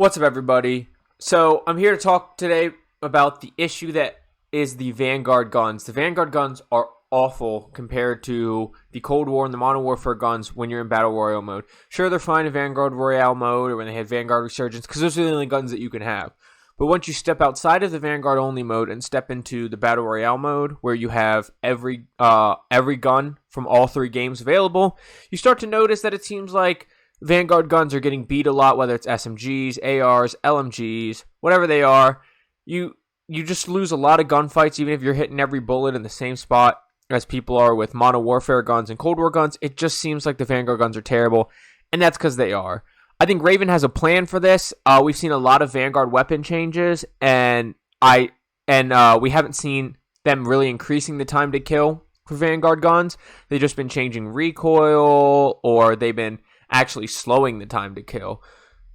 What's up, everybody? So I'm here to talk today about the issue that is the Vanguard guns. The Vanguard guns are awful compared to the Cold War and the Modern Warfare guns when you're in Battle Royale mode. Sure, they're fine in Vanguard Royale mode or when they have Vanguard Resurgence because those are the only guns that you can have. But once you step outside of the Vanguard only mode and step into the Battle Royale mode where you have every gun from all three games available, you start to notice that it seems like Vanguard guns are getting beat a lot, whether it's SMGs, ARs, LMGs, whatever they are. You just lose a lot of gunfights, even if you're hitting every bullet in the same spot as people are with Modern Warfare guns and Cold War guns. It just seems like the Vanguard guns are terrible, and that's because they are. I think Raven has a plan for this. We've seen a lot of Vanguard weapon changes, and we haven't seen them really increasing the time to kill for Vanguard guns. They've just been changing recoil, or they've been actually slowing the time to kill.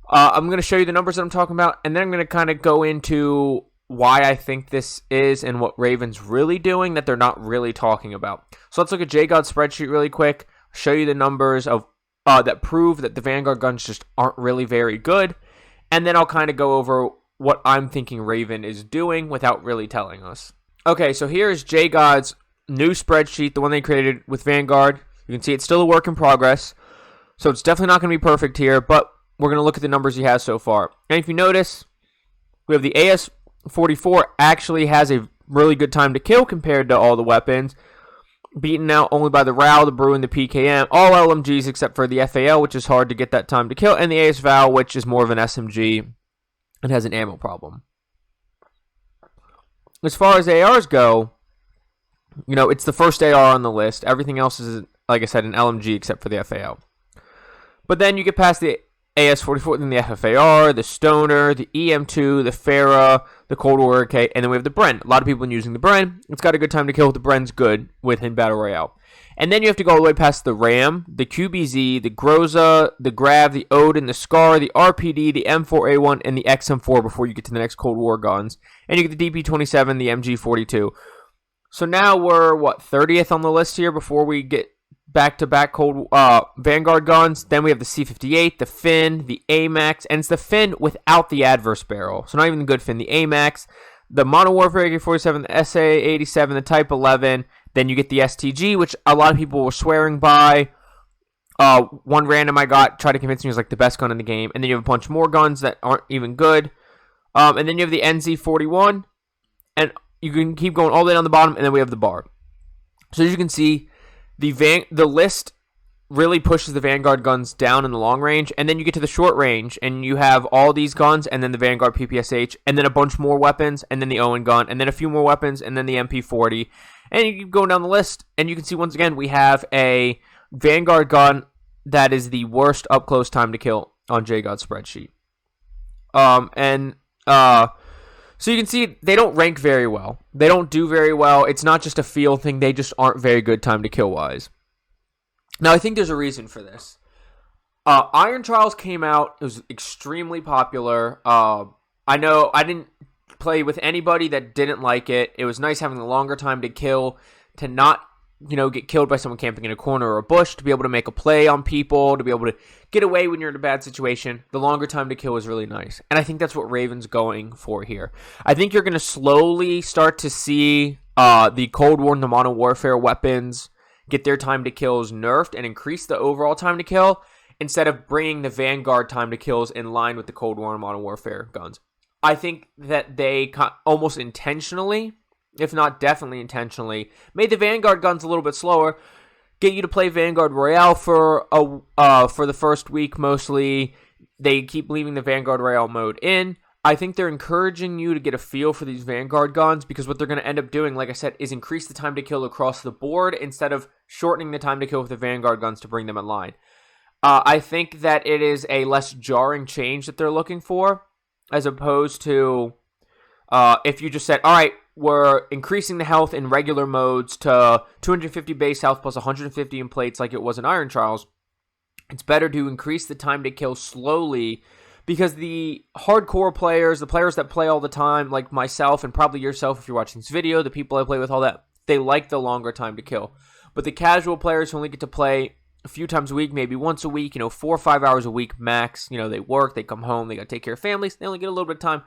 I'm going to show you the numbers that I'm talking about, and then I'm going to kind of go into why I think this is and what Raven's really doing that they're not really talking about. So let's look at JGOD spreadsheet really quick, show you the numbers of that prove that the Vanguard guns just aren't really very good, and then I'll kind of go over what I'm thinking Raven is doing without really telling us. Okay, so here's JGOD's new spreadsheet, the one they created with Vanguard. You can see it's still a work in progress. So it's definitely not going to be perfect here, but we're going to look at the numbers he has so far. And if you notice, we have the AS-44 actually has a really good time to kill compared to all the weapons, beaten out only by the RAL, the Brew, and the PKM, all LMGs except for the FAL, which is hard to get that time to kill, and the AS-VAL, which is more of an SMG and has an ammo problem. As far as ARs go, it's the first AR on the list. Everything else is, like I said, an LMG except for the FAL. But then you get past the AS-44, then the FFAR, the Stoner, the EM2, the Farah, the Cold War AK, and then we have the Bren. A lot of people are using the Bren. It's got a good time to kill. The Bren's good within Battle Royale. And then you have to go all the way past the RAM, the QBZ, the Groza, the Grav, the Odin, the Scar, the RPD, the M4A1, and the XM4 before you get to the next Cold War guns. And you get the DP27, the MG42. So now we're, 30th on the list here before we get back-to-back Vanguard guns. Then we have the C58, the Finn, the AMAX, and it's the Finn without the adverse barrel. So not even the good Finn. The AMAX, the Modern Warfare AK-47, the SA-87, the Type 11. Then you get the STG, which a lot of people were swearing by. One random I got tried to convince me it was like the best gun in the game. And then you have a bunch more guns that aren't even good. And then you have the NZ-41. And you can keep going all the way down the bottom, and then we have the bar. So as you can see, the list really pushes the Vanguard guns down in the long range, and then you get to the short range, and you have all these guns, and then the Vanguard PPSH, and then a bunch more weapons, and then the Owen gun, and then a few more weapons, and then the MP40, and you keep going down the list, and you can see once again we have a Vanguard gun that is the worst up-close time to kill on JGOD spreadsheet. So you can see they don't rank very well. They don't do very well. It's not just a feel thing. They just aren't very good time to kill wise. Now, I think there's a reason for this. Iron Trials came out. It was extremely popular. I know I didn't play with anybody that didn't like it. It was nice having a longer time to kill, to not get killed by someone camping in a corner or a bush, to be able to make a play on people, to be able to get away when you're in a bad situation. The longer time to kill is really nice. And I think that's what Raven's going for here. I think you're going to slowly start to see the Cold War and the Modern Warfare weapons get their time to kills nerfed and increase the overall time to kill instead of bringing the Vanguard time to kills in line with the Cold War and Modern Warfare guns. I think that they almost intentionally, if not definitely intentionally, made the Vanguard guns a little bit slower, get you to play Vanguard Royale for the first week mostly. They keep leaving the Vanguard Royale mode in. I think they're encouraging you to get a feel for these Vanguard guns because what they're going to end up doing, like I said, is increase the time to kill across the board instead of shortening the time to kill with the Vanguard guns to bring them in line. I think that it is a less jarring change that they're looking for as opposed to if you just said, all right, we're increasing the health in regular modes to 250 base health plus 150 in plates like it was in Iron Trials. It's better to increase the time to kill slowly because the hardcore players, the players that play all the time, like myself and probably yourself if you're watching this video, the people I play with, all that, they like the longer time to kill. But the casual players who only get to play a few times a week, maybe once a week, 4 or 5 hours a week max. They work, they come home, they got to take care of families, they only get a little bit of time.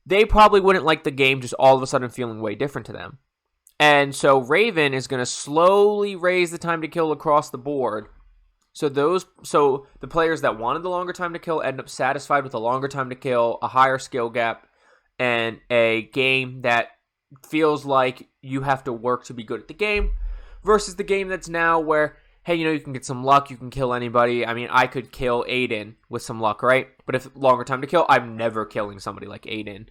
They probably wouldn't like the game just all of a sudden feeling way different to them. And so Raven is going to slowly raise the time to kill across the board. So the players that wanted the longer time to kill end up satisfied with a longer time to kill, a higher skill gap, and a game that feels like you have to work to be good at the game, versus the game that's now where, hey, you can get some luck, you can kill anybody. I mean, I could kill Aiden with some luck, right? But if longer time to kill, I'm never killing somebody like Aiden.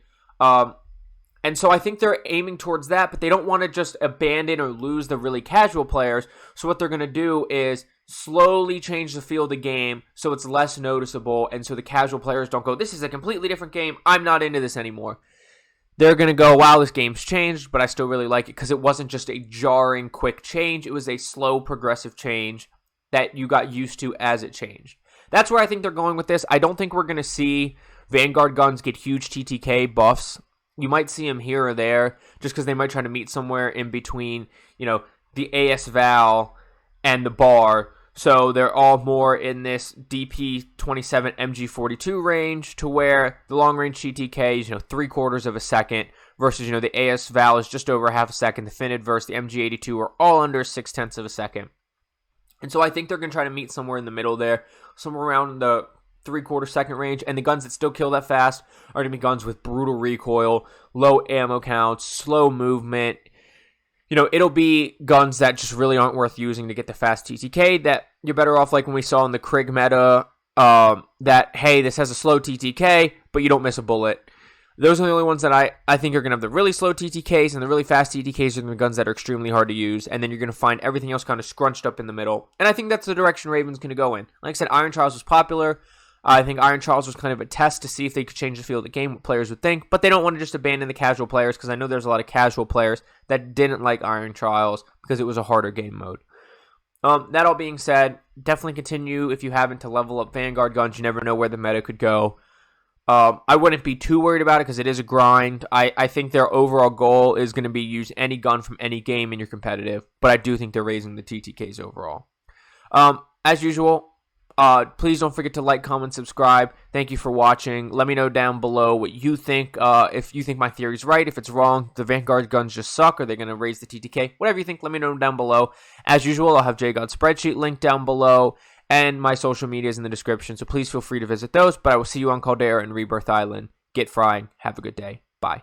And so I think they're aiming towards that, but they don't want to just abandon or lose the really casual players. So what they're going to do is slowly change the feel of the game so it's less noticeable, and so the casual players don't go, this is a completely different game, I'm not into this anymore. They're going to go, wow, this game's changed, but I still really like it, because it wasn't just a jarring, quick change. It was a slow, progressive change that you got used to as it changed. That's where I think they're going with this. I don't think we're going to see Vanguard Guns get huge TTK buffs. You might see them here or there, just because they might try to meet somewhere in between, the AS Val and the bar. So they're all more in this DP27 MG42 range, to where the long-range TTK is, 3/4 of a second, versus, the AS Val is just over half a second. The Finid versus the MG82 are all under 6/10 of a second. And so I think they're going to try to meet somewhere in the middle there, somewhere around the 3/4 second range. And the guns that still kill that fast are going to be guns with brutal recoil, low ammo counts, slow movement. It'll be guns that just really aren't worth using to get the fast TTK, that you're better off, like when we saw in the Krig meta, that, hey, this has a slow TTK, but you don't miss a bullet. Those are the only ones that I think are going to have the really slow TTKs, and the really fast TTKs are the guns that are extremely hard to use, and then you're going to find everything else kind of scrunched up in the middle. And I think that's the direction Raven's going to go in. Like I said, Iron Trials was popular. I think Iron Trials was kind of a test to see if they could change the feel of the game, what players would think. But they don't want to just abandon the casual players, because I know there's a lot of casual players that didn't like Iron Trials because it was a harder game mode. That all being said, definitely continue, if you haven't, to level up Vanguard Guns. You never know where the meta could go. I wouldn't be too worried about it, because it is a grind. I think their overall goal is going to be use any gun from any game in your competitive. But I do think they're raising the TTKs overall. As usual, please don't forget to like, comment, subscribe. Thank you for watching. Let me know down below what you think. If you think my theory is right, if it's wrong, the Vanguard Guns just suck, or they're going to raise the TTK. Whatever you think, let me know down below. As usual, I'll have Vanguard Spreadsheet linked down below, and my social media is in the description, so please feel free to visit those. But I will see you on Caldera and Rebirth Island. Get frying. Have a good day. Bye.